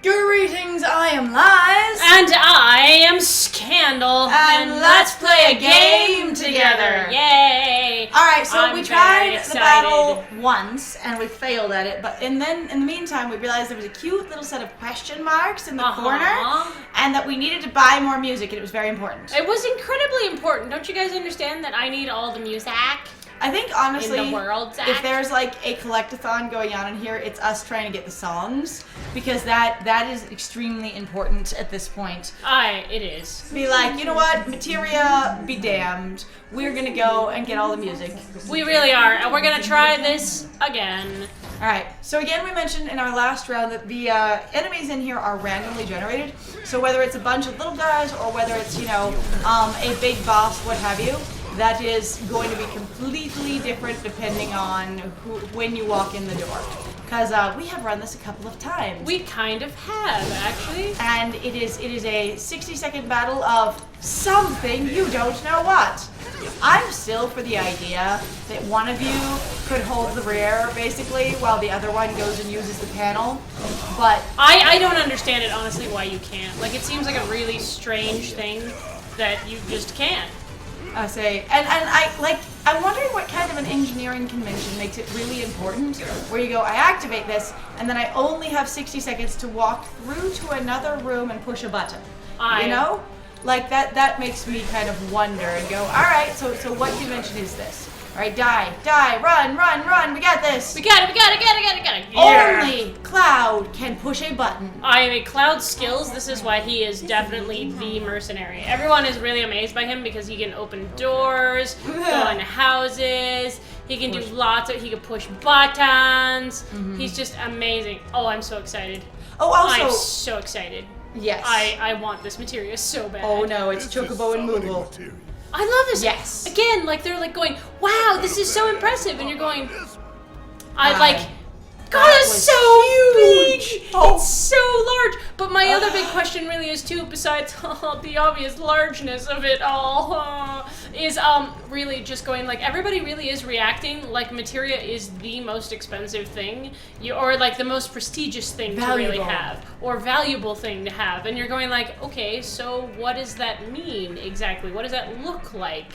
Greetings, I am Lies. And I am Scandal. And let's play a game together. Yay! Alright, so we tried the battle excited. once and we failed at it, but then in the meantime we realized there was a cute little set of question marks in the corner and that we needed to buy more music and it was very important. It was incredibly important. Don't you guys understand that I need all the music? I think honestly, in the world, if there's like a collectathon going on in here, it's us trying to get the songs because that is extremely important at this point. It is. Be like, you know what, materia be damned. We're gonna go and get all the music. We really are, and we're gonna try this again. Alright, so again we mentioned in our last round that the enemies in here are randomly generated. So whether it's a bunch of little guys or whether it's, you know, a big boss, what have you, that is going to be completely different depending on when you walk in the door. Because we have run this a couple of times. We kind of have, actually. And it is a 60-second battle of something you don't know what. I'm still for the idea that one of you could hold the rear, basically, while the other one goes and uses the panel. But I don't understand it, honestly, why you can't. Like, it seems like a really strange thing that you just can't. I say, I'm wondering what kind of an engineering convention makes it really important, where you go, I activate this, and then I only have 60 seconds to walk through to another room and push a button. You know? Like, that makes me kind of wonder and go, alright, so what convention is this? Alright, die, run, we got this! We got it! Yeah. Only Cloud can push a button. I am a Cloud skills. This is why he is definitely the mercenary. Everyone is really amazed by him because he can open doors, go into houses, he can do he can push buttons. He's just amazing. Oh, I'm so excited. Oh, also... I'm so excited. Yes. I want this materia so bad. Oh no, it's Chocobo and Moogle. I love this. Yes. Again, like they're like going, wow, this is so impressive, and you're going, God, it's so huge. Oh. It's so large. But my other big question really is too, besides the obvious largeness of it all, is really just going like everybody really is reacting like materia is the most expensive thing, or like the most prestigious thing to really have, or valuable thing to have, and you're going like, okay, so what does that mean exactly? What does that look like?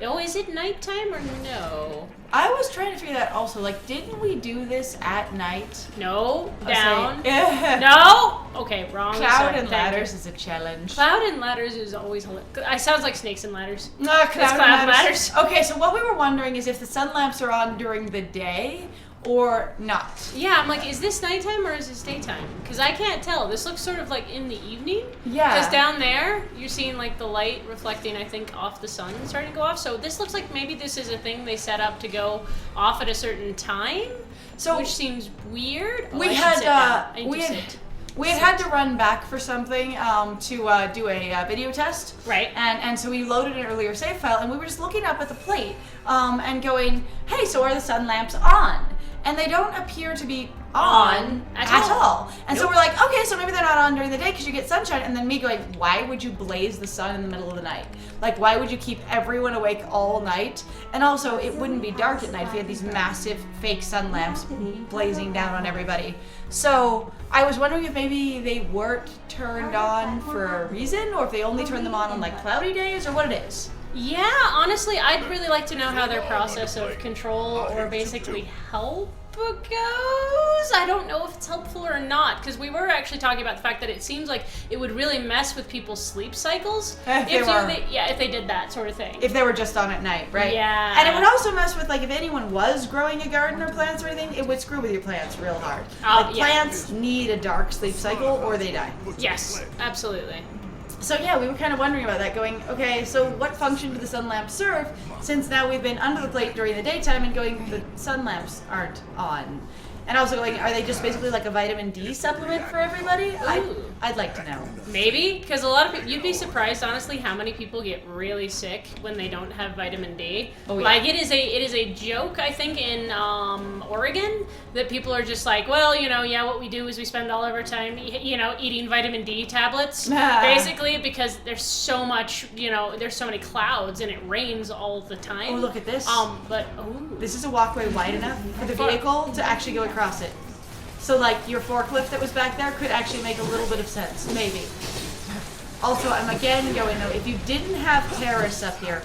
Oh, is it nighttime or no? I was trying to figure that also. Like, didn't we do this at night? No. Down. No. Okay, wrong. Cloud and ladders is a challenge. Cloud and ladders is always hilarious. It sounds like snakes and ladders. No, cloud and ladders. Okay, so what we were wondering is if the sun lamps are on during the day or not. Yeah, I'm like, is this nighttime or is this daytime? Because I can't tell. This looks sort of like in the evening. Yeah. Because down there, you're seeing like the light reflecting, I think, off the sun starting to go off. So this looks like maybe this is a thing they set up to go off at a certain time. So which seems weird. We had to run back for something to do a video test. Right. And so we loaded an earlier save file and we were just looking up at the plate and going, hey, so are the sun lamps on? And they don't appear to be on at all. And so we're like, okay, so maybe they're not on during the day because you get sunshine. And then me going, why would you blaze the sun in the middle of the night? Like, why would you keep everyone awake all night? And also, it wouldn't be dark at night if you had these massive fake sun lamps blazing down on everybody. So I was wondering if maybe they weren't turned on for a reason, or if they only turn them on like cloudy days, or what it is. Yeah, honestly, I'd really like to know how their process of control or basically help goes. I don't know if it's helpful or not, because we were actually talking about the fact that it seems like it would really mess with people's sleep cycles if they did that sort of thing. If they were just on at night, right? Yeah. And it would also mess with, like, if anyone was growing a garden or plants or anything, it would screw with your plants real hard. Plants need a dark sleep cycle or they die. Yes, absolutely. So yeah, we were kind of wondering about that, going, okay, so what function do the sun lamps serve, since now we've been under the plate during the daytime and going, the sun lamps aren't on. And also going, are they just basically like a vitamin D supplement for everybody? I'd like to know. Maybe, because a lot of people, you'd be surprised, honestly, how many people get really sick when they don't have vitamin D. Oh, yeah. Like, it is a joke, I think, in Oregon, that people are just like, well, you know, yeah, what we do is we spend all of our time, you know, eating vitamin D tablets, basically, because there's so much, you know, there's so many clouds and it rains all the time. Oh, look at this. But this is a walkway wide enough for the vehicle to actually go across it. So like your forklift that was back there could actually make a little bit of sense, maybe. Also, I'm again going though, if you didn't have terrorists up here,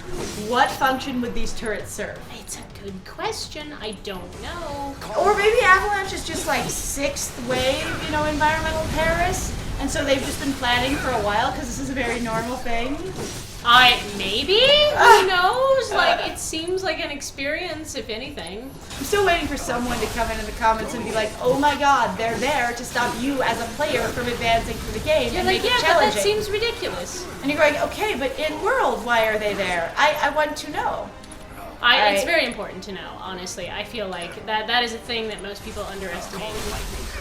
what function would these turrets serve? It's a good question. I don't know. Or maybe Avalanche is just like 6th wave, you know, environmental terrorists, and so they've just been planning for a while because this is a very normal thing. Maybe? Who knows? Like, it seems like an experience, if anything. I'm still waiting for someone to come in the comments and be like, oh my god, they're there to stop you as a player from advancing through the game and make it challenging. But that seems ridiculous. And you're going, okay, but in world, why are they there? I want to know. It's very important to know, honestly. I feel like that is a thing that most people underestimate,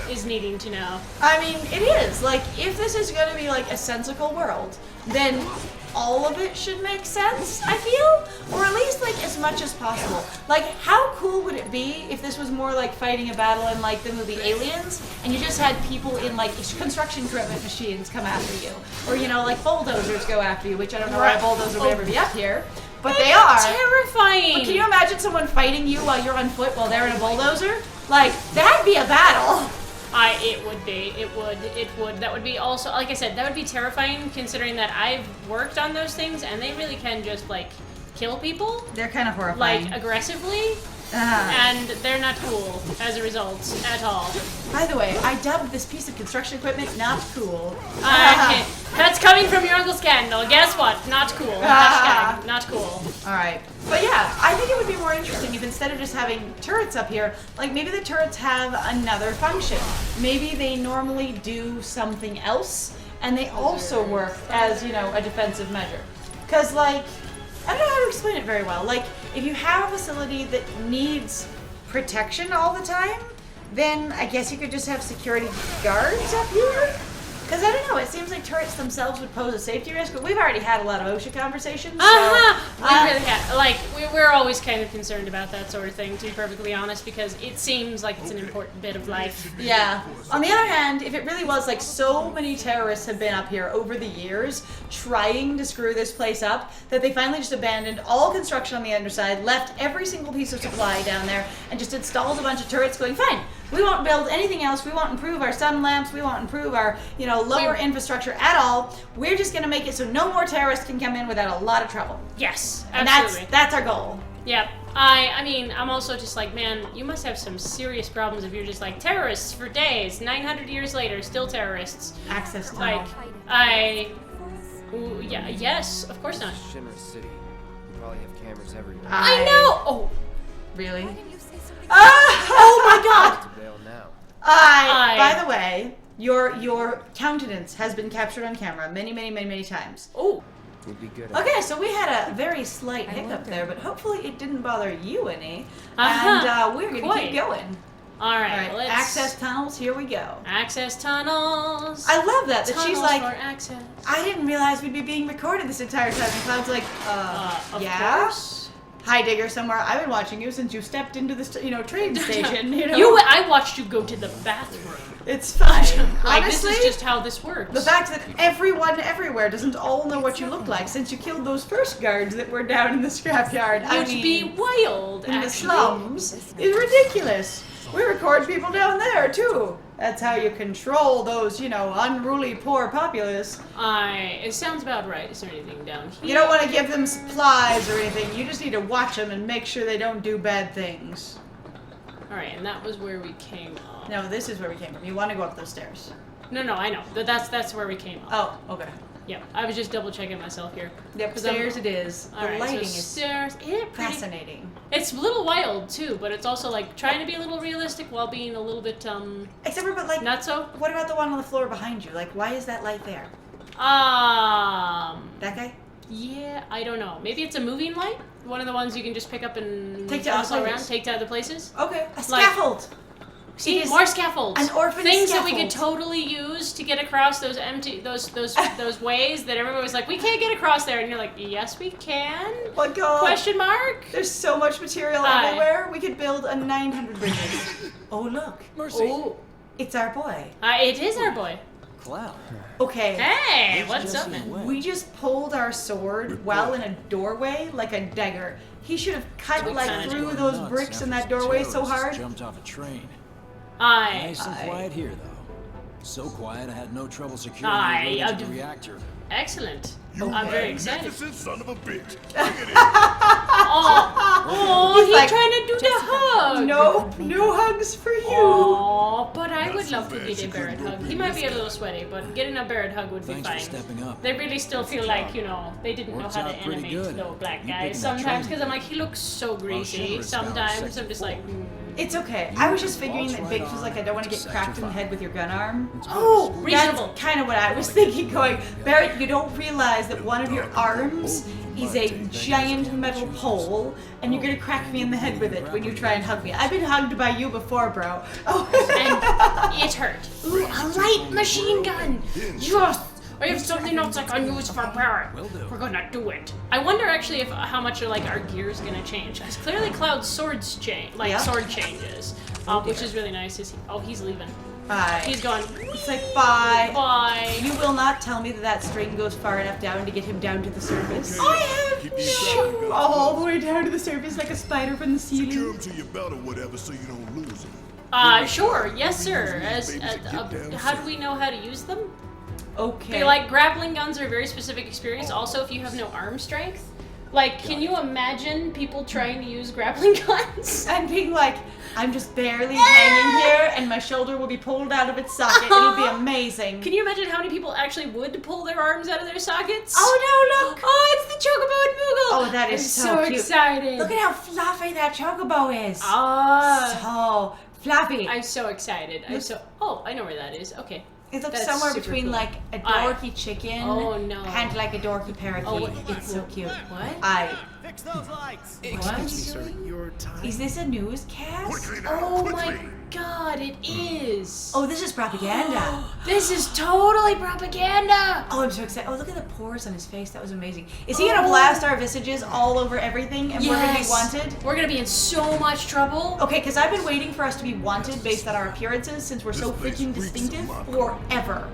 is needing to know. I mean, it is. Like, if this is going to be like a sensical world, then all of it should make sense, I feel, or at least like as much as possible. Like, how cool would it be if this was more like fighting a battle in like the movie Aliens, and you just had people in like construction equipment machines come after you, or you know, like bulldozers go after you, which I don't know why a bulldozer would ever be up here, but they are terrifying. But can you imagine someone fighting you while you're on foot while they're in a bulldozer? Like, that'd be a battle. It would be. It would. That would be also, like I said, that would be terrifying considering that I've worked on those things and they really can just, like, kill people. They're kind of horrifying. Like, aggressively. And they're not cool as a result at all. By the way, I dubbed this piece of construction equipment not cool. That's coming from your Uncle Scandal. Guess what? Not cool. Hashtag not cool. Alright. But yeah, I think it would be more interesting if instead of just having turrets up here, like maybe the turrets have another function. Maybe they normally do something else, and they also work as, you know, a defensive measure. Because, like, I don't know how to explain it very well. Like, if you have a facility that needs protection all the time, then I guess you could just have security guards up here? Because I don't know, it seems like turrets themselves would pose a safety risk, but we've already had a lot of OSHA conversations. We really have. Like, we're always kind of concerned about that sort of thing, to be perfectly honest, because it seems like it's an important bit of life. Yeah. On the other hand, if it really was like so many terrorists have been up here over the years trying to screw this place up that they finally just abandoned all construction on the underside, left every single piece of supply down there, and just installed a bunch of turrets going, fine, we won't build anything else, we won't improve our sun lamps, we won't improve our, you know, lower infrastructure at all. We're just going to make it so no more terrorists can come in without a lot of trouble. Yes, absolutely. And that's our goal. Yep. I mean, I'm also just like, man, you must have some serious problems if you're just like, terrorists for days, 900 years later, still terrorists. Access tunnel. Like, yeah, yes, of course not. Shimmer City. You probably have cameras everywhere. I know! Oh. Really? Oh my god! By the way, your countenance has been captured on camera many times. Oh. Would be good. Okay, so we had a very slight hiccup there, but hopefully it didn't bother you any. And we're gonna keep going. Alright, let's... Access tunnels, here we go. Access tunnels. I love that she's like, for access. I didn't realize we'd be being recorded this entire time. And Cloud's like, of yeah? course. Heidegger somewhere. I've been watching you since you stepped into the train station. You know, I watched you go to the bathroom. It's fine. Like, Honestly, this is just how this works. The fact that everyone everywhere doesn't all know what you look like since you killed those first guards that were down in the scrapyard. Would be wild, in the slums is ridiculous. We record people down there too. That's how you control those, you know, unruly poor populace. It sounds about right. Is there anything down here? You don't want to give them supplies or anything. You just need to watch them and make sure they don't do bad things. Alright, and that was where we came up. No, this is where we came from. You want to go up those stairs. No, I know. That's where we came up. Oh, okay. Yep, I was just double checking myself here. Yep, stairs it is. The lighting is stairs. fascinating. It's a little wild too, but it's also like trying to be a little realistic while being a little bit Except for, but like, not so. What about the one on the floor behind you? Like, why is that light there? That guy? Yeah, I don't know. Maybe it's a moving light. One of the ones you can just pick up and take to other around, take to other places. Okay, a scaffold. See, more scaffolds. An orphan things scaffold. that we could totally use to get across those those ways that everybody was like, we can't get across there, and you're like, yes, we can. Oh my god. Question mark? There's so much material everywhere. We could build a 900 bridges. Oh look. Mercy. Oh, it's our boy. It is our boy. Cloud. Okay. Hey, what's up, man? We just pulled our sword while in a doorway like a dagger. He should have cut like through those bricks in that doorway so hard. Jumped off a train. Nice and quiet here, though. So quiet I had no trouble securing the road to the reactor. Excellent. I'm very excited. Magnificent son of a bitch. Oh, he's like, trying to do the hug. No hugs for you. Oh, but I would love to get a Barrett hug. He might be a little sweaty, but getting a Barrett hug would be Thanks fine. for stepping up. They really still feel like, you know, they didn't know Works how to out pretty animate good. little black You guys picking that sometimes, trend. because I'm like, he looks so greasy. Schindler's List Sometimes section I'm just like, It's okay. I was just figuring that Walks Biggs right was like, on I don't want to get to cracked in the Section head with your gun arm. oh, reasonable. That's kind of what I was thinking, going, Barrett, you don't realize that one of your arms is a giant metal pole, and you're gonna crack me in the head with it when you try and hug me. I've been hugged by you before, bro. Oh. And it hurt. Ooh, a light machine gun. Yes. I have something else I can use for Barrett. We're gonna do it. I wonder actually if how much like our gear's gonna change. Because clearly Cloud's swords change, like Yeah. sword changes, which is really nice. He's leaving. Bye. He's gone. It's like, bye. Bye. You will not tell me that that string goes far enough down to get him down to the surface. I have shoo, all the way down to the surface like a spider from the Secure ceiling. him to your belt or whatever so you don't lose him. Sure. Yes, sir. How do we know how to use them? Okay. Like grappling guns are a very specific experience. Also, if you have no arm strength, like, can you imagine people trying to use grappling guns? And being like, I'm just barely hanging here, and my shoulder will be pulled out of its socket. It'll be amazing. Can you imagine how many people actually would pull their arms out of their sockets? Oh no, look! Oh, it's the Chocobo and Moogle! Oh, that is I'm so cute. excited. Look at how fluffy that chocobo is. Ah, So fluffy. I'm so excited. Oh, I know where that is. Okay. It looks That's somewhere super between cool. like a dorky chicken Oh, no. and like a dorky parakeet. Oh, it's so cute. What? Fix those lights. What? Excuse me, sir. Your time. Is this a newscast? Quickly now, Oh quickly. my god, it is. Oh, this is propaganda. This is totally propaganda. Oh, I'm so excited. Oh, look at the pores on his face. That was amazing. Is he gonna blast our visages all over everything and we're gonna be wanted? We're gonna be in so much trouble. Okay, because I've been waiting for us to be wanted based on our appearances since we're so This place freaking reeks distinctive of forever.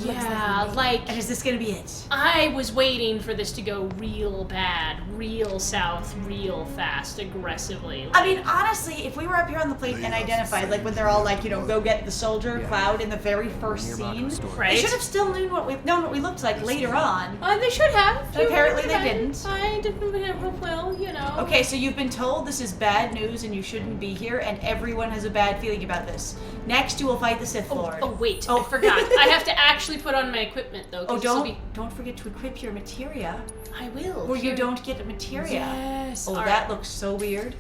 Yeah, like, And is this gonna be it? I was waiting for this to go real bad, real south, real fast, aggressively. I mean, honestly, if we were up here on the plate and identified, like when they're all like, you know, go get the soldier Cloud in the very first scene, Right. they should have still known what we looked like later on. They should have. Apparently they didn't. I didn't have, well, you know. Okay, so you've been told this is bad news and you shouldn't be here, and everyone has a bad feeling about this. Next, you will fight the Sith Lord. Oh, wait, Oh. I forgot. I have to actually put on my equipment, though. 'cause Oh, this'll don't forget to equip your materia, I will. or you Here. don't get a materia. Yes. Oh, All that right. looks so weird.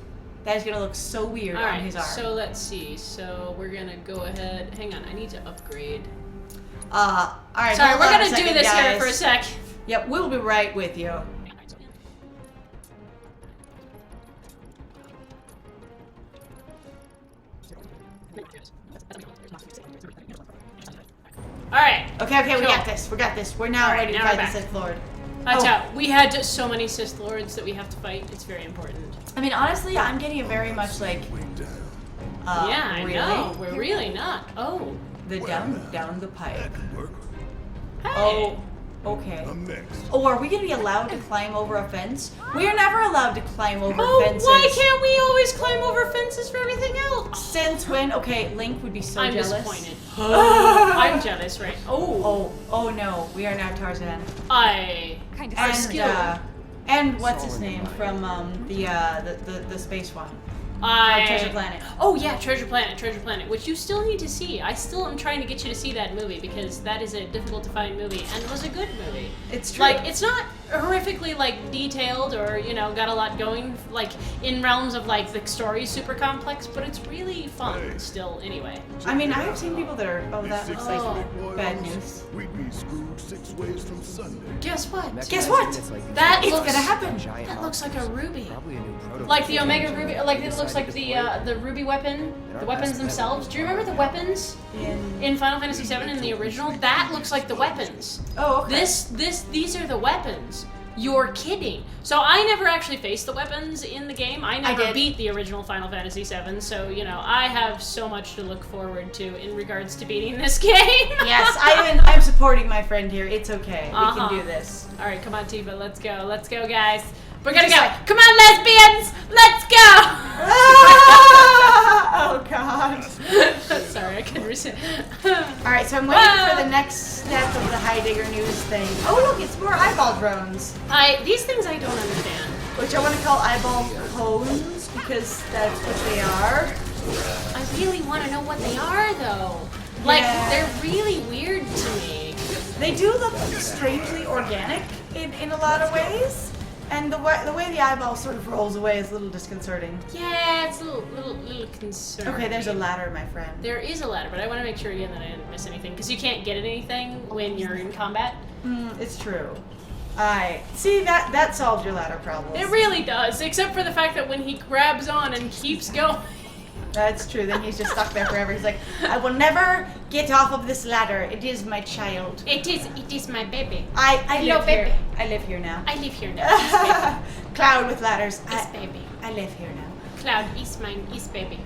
That is gonna look so weird All on right, his arm. so let's see. So we're gonna go ahead. Hang on, I need to upgrade. All right. Sorry, hold we're on a gonna do second, this here guys. for a sec. Yep, we'll be right with you. All right. Okay, we Cool. got this. We got this. We're now All right, ready to now fight we're the back. Sith Lord. Watch Oh. out. We had so many Sith Lords that we have to fight. It's very important. I mean, honestly, I'm getting a very much like. Way down. Yeah, I really? know. We're really not. Oh. The down the pipe. That can work. Hey. Oh, okay. I'm next. Oh, are we gonna be allowed to climb over a fence? We are never allowed to climb over Oh, fences. why can't we always climb over fences for everything else? Since when? Okay, Link would be so I'm jealous. disappointed. I'm jealous, right? Oh no, we are now Tarzan. Kind of skilled. And what's his name from the space one? Treasure Planet. Oh yeah, Treasure Planet, which you still need to see. I still am trying to get you to see that movie because that is a difficult to find movie and was a good movie. It's true. Like, it's not horrifically like detailed or, you know, got a lot going like in realms of like the story's super complex, but it's really fun still anyway. I mean, I have seen people that are that These looks 6 like straight bad boils, news. We'd be screwed 6 ways from Sunday. Guess what? Guess what? It's like That It's looks gonna happen. giant That looks like a ruby. Probably a new prototype. Like the Omega Ruby, like it looks like the ruby weapon, the weapons themselves. Do you remember the weapons in Final Fantasy VII in the original? That looks like the weapons. Oh, okay. These are the weapons. You're kidding. So I never actually faced the weapons in the game. I never did. beat the original Final Fantasy VII, so, you know, I have so much to look forward to in regards to beating this game. Yes, I'm supporting my friend here. It's okay. We Uh-huh. can do this. All right, come on, Tifa. Let's go. Let's go, guys. We're gonna Just go. like- Come on, lesbians. Let's go. Oh God. Sorry, I couldn't resist. All right, so I'm waiting for the next step of the Heidegger news thing. Oh look, it's more eyeball drones, These things I don't understand. which I want to call eyeball cones because that's what they are. I really want to know what they are, though. Like, Yeah. they're really weird to me. They do look strangely organic in a lot of ways, and the way the eyeball sort of rolls away is a little disconcerting. Yeah, it's a little concerning. Okay, there's a ladder, my friend. There is a ladder, but I want to make sure again that I didn't miss anything, because you can't get anything when you're in combat. It's true. Alright, see that solves your ladder problem. It really does, except for the fact that when he grabs on and keeps going. That's true. Then he's just stuck there forever. He's like, I will never get off of this ladder. It is my child. It is my baby. I Hello, live here. baby. I live here now. I live here now. Cloud with ladders. It's baby. I live here now. Cloud is mine, is baby.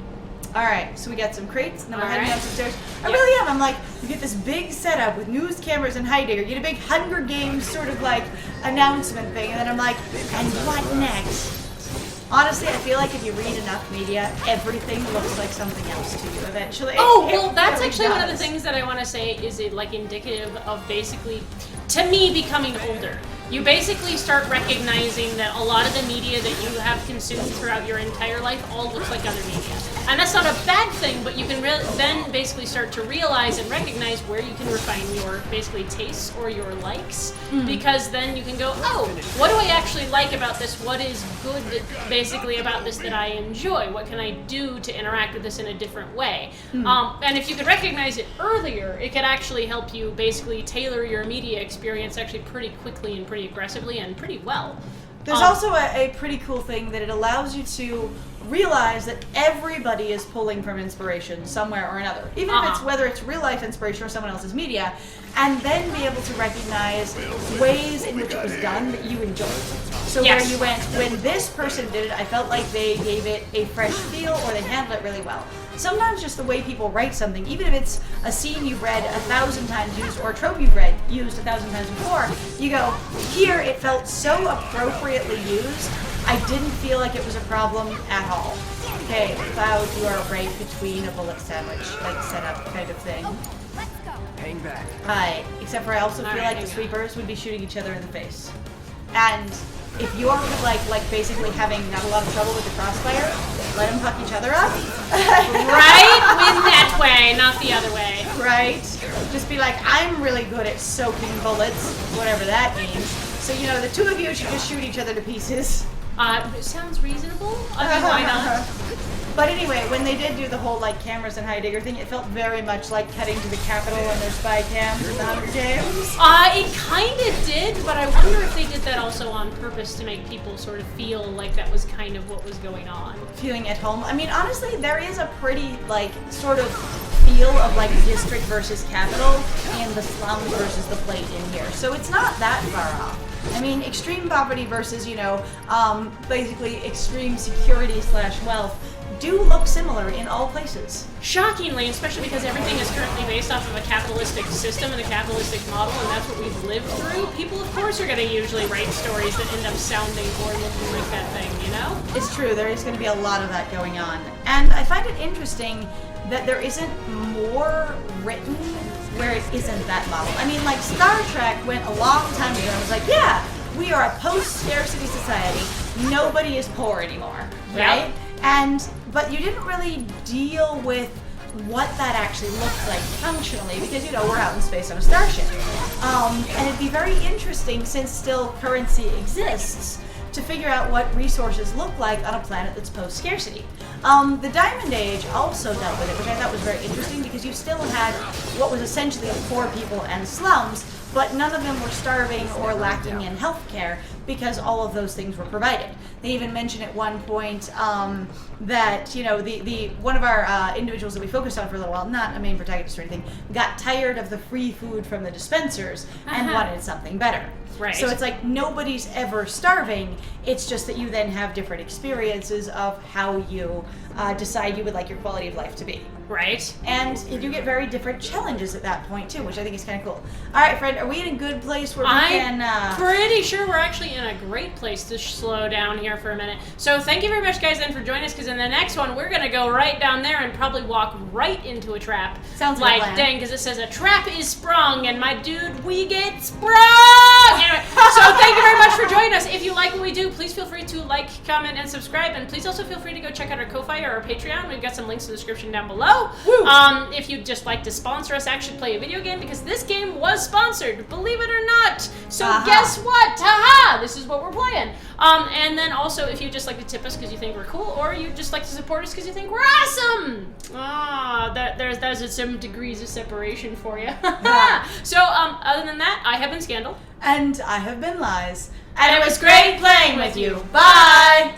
All right, so we got some crates, and then we're heading Alright. upstairs. I Yeah. really am. I'm like, you get this big setup with news cameras and Heidegger. You get a big Hunger Games sort of like announcement thing, and then I'm like, and what next? Honestly, I feel like if you read enough media, everything looks like something else to you eventually. Oh, It well, that's really actually one of the does. things that I want to say is it like indicative of basically, to me, becoming older. You basically start recognizing that a lot of the media that you have consumed throughout your entire life all looks like other media. And that's not a bad thing, but you can then basically start to realize and recognize where you can refine your basically tastes or your likes, because then you can go, oh, what do I actually like about this? What is good basically about this that I enjoy? What can I do to interact with this in a different way? And if you could recognize it earlier, it could actually help you basically tailor your media experience actually pretty quickly and pretty aggressively and pretty well. There's also a pretty cool thing that it allows you to realize that everybody is pulling from inspiration somewhere or another, even if it's whether it's real life inspiration or someone else's media, and then be able to recognize ways in which it was done that you enjoyed. So Yes. where you went, when this person did it, I felt like they gave it a fresh feel or they handled it really well. Sometimes just the way people write something, even if it's a scene you've read 1,000 times used or a trope you've used 1,000 times before, you go, here it felt so appropriately used, I didn't feel like it was a problem at all. Okay, Cloud, you are right between a bullet sandwich, like setup kind of thing. Hang back. Hi, except for I also feel Alright, like hang the on. sweepers would be shooting each other in the face. And if you're like basically having not a lot of trouble with the crossfire, let them fuck each other up. Right? Win that way, not the other way. Right? Just be like, I'm really good at soaking bullets, whatever that means. So, you know, the two of you should just shoot each other to pieces. Sounds reasonable. I mean, why not? But anyway, when they did do the whole like cameras and Heidegger thing, it felt very much like cutting to the Capitol and their spy cams in the Hunger Games. It kind of did, but I wonder if they did that also on purpose to make people sort of feel like that was kind of what was going on. Feeling at home. I mean, honestly, there is a pretty like sort of feel of like district versus capital and the slums versus the plate in here. So it's not that far off. I mean, extreme poverty versus, you know, basically extreme security / wealth do look similar in all places. Shockingly, especially because everything is currently based off of a capitalistic system and a capitalistic model, and that's what we've lived through, people, of course, are going to usually write stories that end up sounding or looking like that thing, you know? It's true, there is going to be a lot of that going on. And I find it interesting that there isn't more written where it isn't that model. I mean, like, Star Trek went a long time ago and was like, yeah, we are a post-scarcity society. Nobody is poor anymore, right? But you didn't really deal with what that actually looks like functionally because, you know, we're out in space on a starship. And it'd be very interesting, since still currency exists, to figure out what resources look like on a planet that's post-scarcity. The Diamond Age also dealt with it, which I thought was very interesting because you still had what was essentially poor people and slums, but none of them were starving or lacking in healthcare because all of those things were provided. They even mentioned at one point that, you know, the one of our individuals that we focused on for a little while, not a main protagonist or anything, got tired of the free food from the dispensers and wanted something better. Right. So it's like nobody's ever starving. It's just that you then have different experiences of how you decide you would like your quality of life to be. Right. And you do get very different challenges at that point too, which I think is kind of cool. All right, friend, are we in a good place where we can? I'm pretty sure we're actually in a great place to slow down here for a minute. So thank you very much, guys, then for joining us. Because in the next one, we're gonna go right down there and probably walk right into a trap. Sounds like a plan. Dang, because it says a trap is sprung, and my dude, we get sprung. Anyway, so thank you very much for joining us. If you like what we do, please feel free to like, comment, and subscribe. And please also feel free to go check out our Ko-Fi or our Patreon. We've got some links in the description down below. If you'd just like to sponsor us, actually play a video game, because this game was sponsored, believe it or not. So guess what? Haha! This is what we're playing. And then also, if you'd just like to tip us because you think we're cool, or you'd just like to support us because you think we're awesome. There's some degrees of separation for you. So, other than that, I have been Scandal. And I have been Lies. And it was great playing with you. Bye!